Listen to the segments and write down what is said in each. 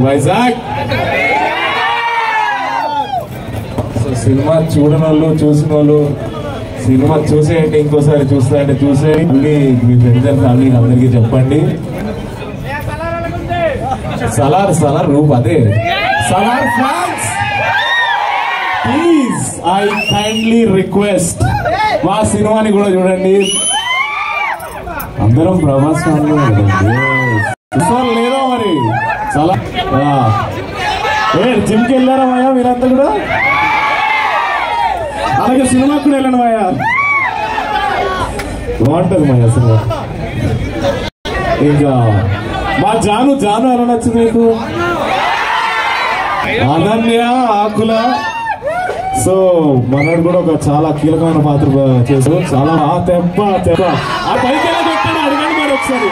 Vizag so cinema చూడని వాళ్ళు చూసిన వాళ్ళు సినిమా చూసేయండి, ఇంకోసారి చూస్తారంటే చూసేయండి, మీ ఫ్రెండ్స్ అండ్ ఫ్యామిలీ అందరికీ చెప్పండి. సలార్ రూప్ అదే Salaar fans please I kindly request మా సినిమాని కూడా చూడండి. అందరం ప్రభాస్ ఫ్యాన్లు లేదా మరి చాలా జిమ్కి వెళ్ళారా మాయా మీరంతా కూడా? అలాగే సినిమాకి కూడా వెళ్ళండి మాయా, బాగుంటుంది మాయా సినిమా. ఇంకా మా జాను ఎలా నచ్చింది మీకు? అనన్య ఆకుల సో మనోడు కూడా ఒక చాలా కీలకమైన పాత్ర చేశారు. చాలా తెప్ప ఆ పైకి ఎలా చెప్తాడు అడగండి మరి ఒకసారి.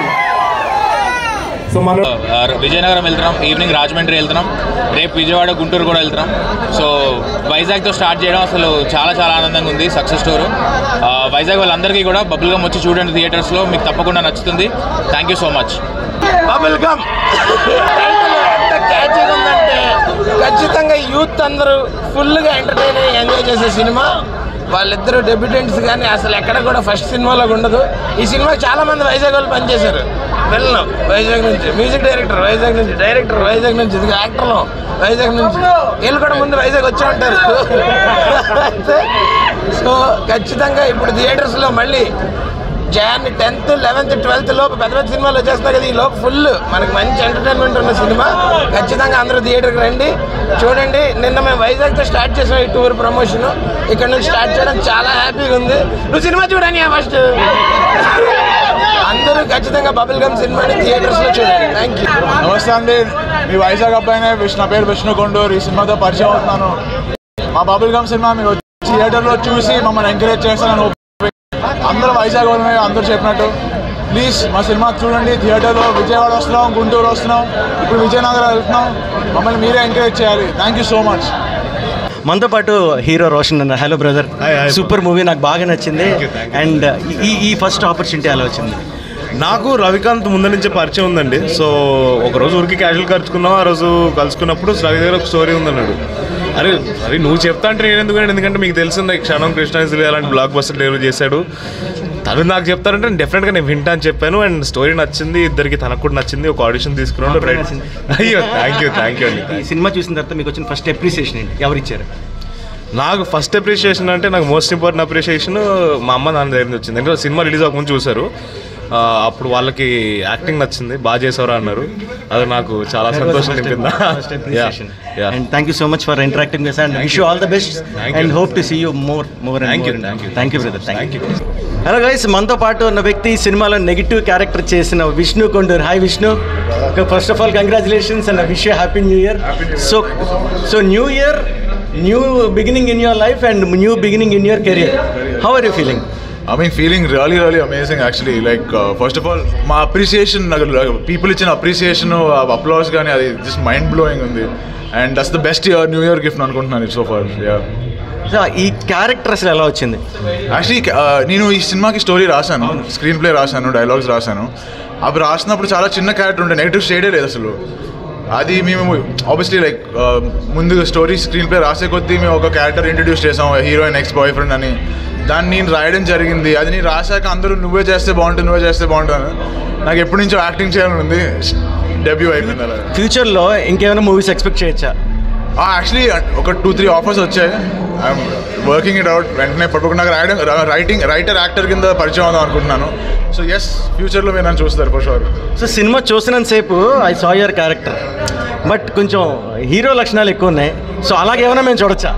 సో మనం విజయనగరం వెళ్తున్నాం, ఈవినింగ్ రాజమండ్రి వెళ్తున్నాం, రేపు విజయవాడ గుంటూరు కూడా వెళ్తున్నాం. సో వైజాగ్తో స్టార్ట్ చేయడం అసలు చాలా ఆనందంగా ఉంది. Success story. వైజాగ్ వాళ్ళందరికీ కూడా బబుల్ గమ్ వచ్చి చూడండి థియేటర్స్లో, మీకు తప్పకుండా నచ్చుతుంది. Thank you so much. Bubble gum ఎంత క్యాచీగా ఉందంటే ఖచ్చితంగా యూత్ అందరూ ఫుల్గా ఎంటర్టైన్ అయ్యి ఎంజాయ్ చేసే సినిమా. వాళ్ళిద్దరు డెబ్యూటెంట్స్ కానీ అసలు ఎక్కడ కూడా ఫస్ట్ సినిమాలో ఉండదు. ఈ సినిమాకి చాలామంది వైజాగ్ వాళ్ళు పనిచేశారు. వెళ్ళను వైజాగ్ నుంచి, మ్యూజిక్ డైరెక్టర్ వైజాగ్ నుంచి, డైరెక్టర్ వైజాగ్ నుంచి, ఇది యాక్టర్లు వైజాగ్ నుంచి, వీళ్ళు కూడా ముందు వైజాగ్ వచ్చి ఉంటారు. అయితే సో ఖచ్చితంగా ఇప్పుడు థియేటర్స్లో మళ్ళీ Jan 10th, 11th, 12th లోపు పెద్ద సినిమాలు వచ్చేస్తాయి కదా. ఈ లోపు ఫుల్ మనకి మంచి ఎంటర్టైన్మెంట్ ఉన్న సినిమా. ఖచ్చితంగా అందరూ థియేటర్కి రండి, చూడండి. నిన్న మేము వైజాగ్తో స్టార్ట్ చేసాం ఈ టూర్ ప్రమోషన్. ఇక్కడ నుంచి స్టార్ట్ చేయడం చాలా హ్యాపీగా ఉంది. నువ్వు సినిమా చూడని ఫస్ట్ అందరూ ఖచ్చితంగా బబుల్ గమ్ సినిమాని థియేటర్స్లో చూడండి. Thank you. నమస్తే అండి, మీ వైజాగ్ అబ్బాయినే నా పేరు విష్ణు కొండూరు. ఈ సినిమాతో పరిచయం అవుతున్నాను. మా బబుల్ గమ్ సినిమా మీరు థియేటర్లో చూసి మమ్మల్ని ఎంకరేజ్ చేస్తానని అందరూ వైజాగ్ వాళ్ళమే అందరూ చెప్పినట్టు ప్లీజ్ మా సినిమా చూడండి థియేటర్లో. విజయవాడ వస్తున్నాం, గుంటూరు వస్తున్నాం, ఇప్పుడు విజయనగరం వెళ్తున్నాం. మమ్మల్ని మీరే ఎంకరేజ్ చేయాలి. Thank you so much. మనతో పాటు హీరో రోషన్ అన్న. హలో బ్రదర్, సూపర్ మూవీ, నాకు బాగా నచ్చింది. అండ్ ఈ ఫస్ట్ ఆపర్చునిటీ అలా వచ్చింది. నాకు రవికాంత్ ముందు నుంచే పరిచయం ఉందండి. సో ఒకరోజు ఊరికి క్యాజువల్ కలుసుకున్నాం. ఆ రోజు కలుసుకున్నప్పుడు రవి దగ్గర ఒక స్టోరీ ఉందన్నాడు. అరే నువ్వు చెప్తా అంటే నేను ఎందుకంటే మీకు తెలిసింది క్షణం కృష్ణాంజలి అలాంటి బ్లాక్ బస్టర్ డెలివరీ చేశాడు. తను నాకు చెప్తారంటే డెఫినెట్గా నేను వింటా అని చెప్పాను. అండ్ స్టోరీ నచ్చింది, ఇద్దరికి తనకు కూడా నచ్చింది. ఒక ఆడిషన్ తీసుకున్నాడు. అయ్యో థ్యాంక్ యూ అండి. ఈ సినిమా చూసిన తర్వాత మీకు వచ్చిన ఫస్ట్ అప్రిసియేషన్ ఏంటి, ఎవరు ఇచ్చారు? నాకు ఫస్ట్ అప్రిషియేషన్ అంటే నాకు మోస్ట్ ఇంపార్టెంట్ అప్రిషియేషన్ మా అమ్మ నాన్న దగ్గర నుంచి వచ్చింది. అంటే సినిమా రిలీజ్ అవ్వకముందు చూశారు. అప్పుడు వాళ్ళకి యాక్టింగ్ నచ్చింది, బాగా చేసేవారు అన్నారు. అది నాకు చాలా సంతోషం నింపింది. And thank you so much for interacting with us and wish you all the best and hope to see you more and Thank you. Thank you brother. Thank you. Hello guys, మనతో పాటు ఉన్న వ్యక్తి సినిమాలో negative character చేసిన Vishnu Konduru. Hi Vishnu, first of all congratulations and wish you happy new year. So new year, new beginning in your life and new beginning in your career. How are you feeling? I mean, feeling really amazing actually. Like first of all, my appreciation, people ఇచ్చిన appreciation, applause కానీ అది just mind blowing ఉంది. And that's the best new year gift అనుకుంటున్నాను so far. ఈ character అసలు ఎలా వచ్చింది? Actually నేను ఈ సినిమాకి స్టోరీ రాశాను, స్క్రీన్ ప్లే రాశాను, డైలాగ్స్ రాశాను. అవి రాసినప్పుడు చాలా చిన్న క్యారెక్టర్ ఉండే, నెగిటివ్ షేడే లేదు అసలు. అది మేము ఆబ్వియస్లీ లైక్ ముందు స్టోరీ స్క్రీన్ ప్లే రాసే కొద్దీ మేము ఒక క్యారెక్టర్ ఇంట్రడ్యూస్ చేసాం, హీరోయిన్ ఎక్స్ బాయ్ ఫ్రెండ్ అని. దాన్ని నేను రాయడం జరిగింది. అది నేను రాశాక అందరూ నువ్వే చేస్తే బాగుంటుంది. నాకు ఎప్పటి నుంచో యాక్టింగ్ చేయాలని ఉంది. డెబ్యూ అయిపోయింది. అలా ఫ్యూచర్లో ఇంకేమైనా మూవీస్ ఎక్స్పెక్ట్ చేయొచ్చా? యాక్చువల్లీ ఒక 2-3 ఆఫర్స్ వచ్చాయి. I'm working it out. వెంటనే పట్టుకుని నాకు రైటర్ యాక్టర్ కింద పరిచయం అవుదాం అనుకుంటున్నాను. సో ఎస్, ఫ్యూచర్లో మీరు నన్ను చూస్తారు ఫర్ షూర్. సో సినిమా చూసినంతసేపు I saw your character, but కొంచెం హీరో లక్షణాలు ఎక్కువ ఉన్నాయి. సో అలాగే ఏమైనా మేము చూడొచ్చా?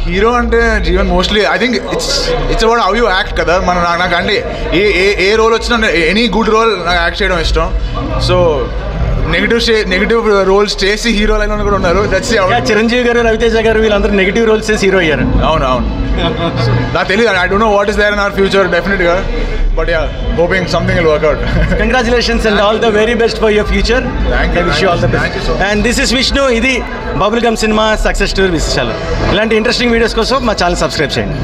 హీరో అంటే Jeevan mostly I think it's about how you act కదా. నాకు అంటే ఏ రోల్ వచ్చినా ఎనీ గుడ్ రోల్ నాకు యాక్ట్ చేయడం ఇష్టం. సో నెగిటివ్ రోల్స్ చేసి హీరోలు అయిన కూడా ఉన్నారు. చిరంజీవి గారు, రవితేజ గారు వీళ్ళందరూ నెగిటివ్ రోల్స్ చేసి హీరో అయ్యారు. అవును నాకు తెలియదు. I don't know what is there in our future డెఫినెట్గా, but yeah, hoping something will work out. Congratulations and all the very best for your future. Wish you all the best. And this is Vishnu. ఇది bubble gum cinema success story విశేషాలు. ఇలాంటి interesting videos కోసం మా channel subscribe చేయండి.